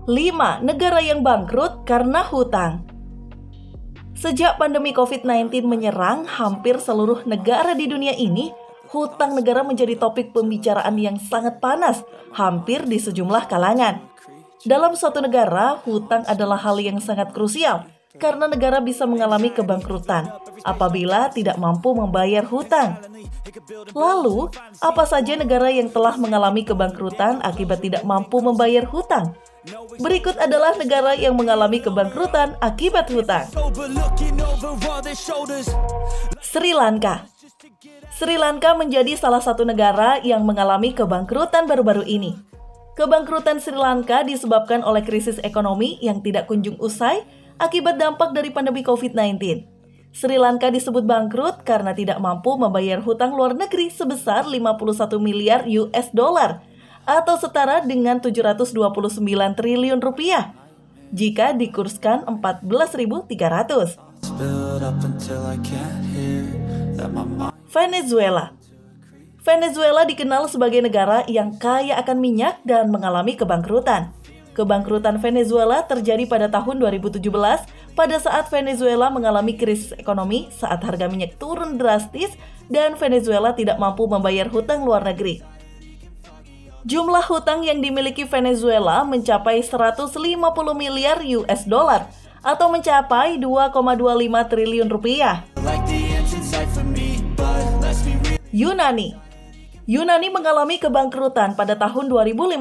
5. Negara yang bangkrut karena hutang. Sejak pandemi COVID-19 menyerang hampir seluruh negara di dunia ini, hutang negara menjadi topik pembicaraan yang sangat panas, hampir di sejumlah kalangan. Dalam suatu negara, hutang adalah hal yang sangat krusial, karena negara bisa mengalami kebangkrutan apabila tidak mampu membayar hutang. Lalu, apa saja negara yang telah mengalami kebangkrutan akibat tidak mampu membayar hutang? Berikut adalah negara yang mengalami kebangkrutan akibat hutang. Sri Lanka. Sri Lanka menjadi salah satu negara yang mengalami kebangkrutan baru-baru ini. Kebangkrutan Sri Lanka disebabkan oleh krisis ekonomi yang tidak kunjung usai akibat dampak dari pandemi COVID-19. Sri Lanka disebut bangkrut karena tidak mampu membayar hutang luar negeri sebesar 51 miliar US dollar atau setara dengan 729 triliun rupiah jika dikurskan 14.300. Venezuela. Venezuela dikenal sebagai negara yang kaya akan minyak dan mengalami kebangkrutan. Kebangkrutan Venezuela terjadi pada tahun 2017 pada saat Venezuela mengalami krisis ekonomi saat harga minyak turun drastis dan Venezuela tidak mampu membayar hutang luar negeri. Jumlah hutang yang dimiliki Venezuela mencapai 150 miliar US dollar atau mencapai 2,25 triliun rupiah. Yunani mengalami kebangkrutan pada tahun 2015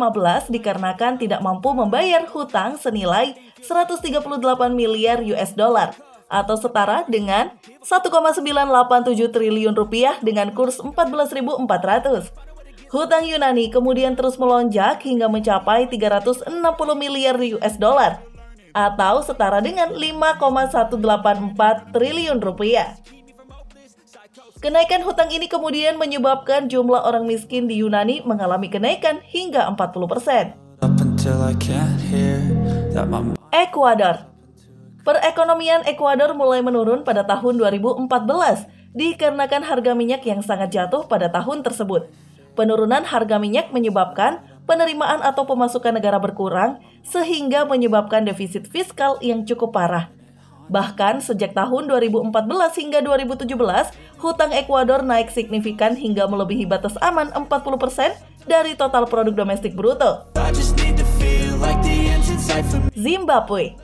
dikarenakan tidak mampu membayar hutang senilai 138 miliar US dollar atau setara dengan 1,987 triliun rupiah dengan kurs 14.400. Hutang Yunani kemudian terus melonjak hingga mencapai 360 miliar US dollar atau setara dengan 5,184 triliun rupiah. Kenaikan hutang ini kemudian menyebabkan jumlah orang miskin di Yunani mengalami kenaikan hingga 40%. Ekuador. Perekonomian Ekuador mulai menurun pada tahun 2014 dikarenakan harga minyak yang sangat jatuh pada tahun tersebut. Penurunan harga minyak menyebabkan penerimaan atau pemasukan negara berkurang sehingga menyebabkan defisit fiskal yang cukup parah. Bahkan sejak tahun 2014 hingga 2017, hutang Ekuador naik signifikan hingga melebihi batas aman 40% dari total produk domestik bruto. Zimbabwe.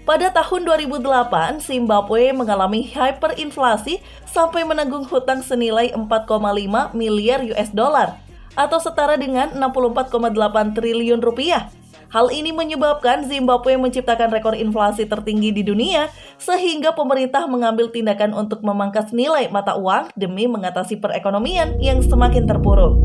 Pada tahun 2008, Zimbabwe mengalami hyperinflasi sampai menanggung hutang senilai 4,5 miliar US dollar atau setara dengan 64,8 triliun rupiah. Hal ini menyebabkan Zimbabwe menciptakan rekor inflasi tertinggi di dunia sehingga pemerintah mengambil tindakan untuk memangkas nilai mata uang demi mengatasi perekonomian yang semakin terpuruk.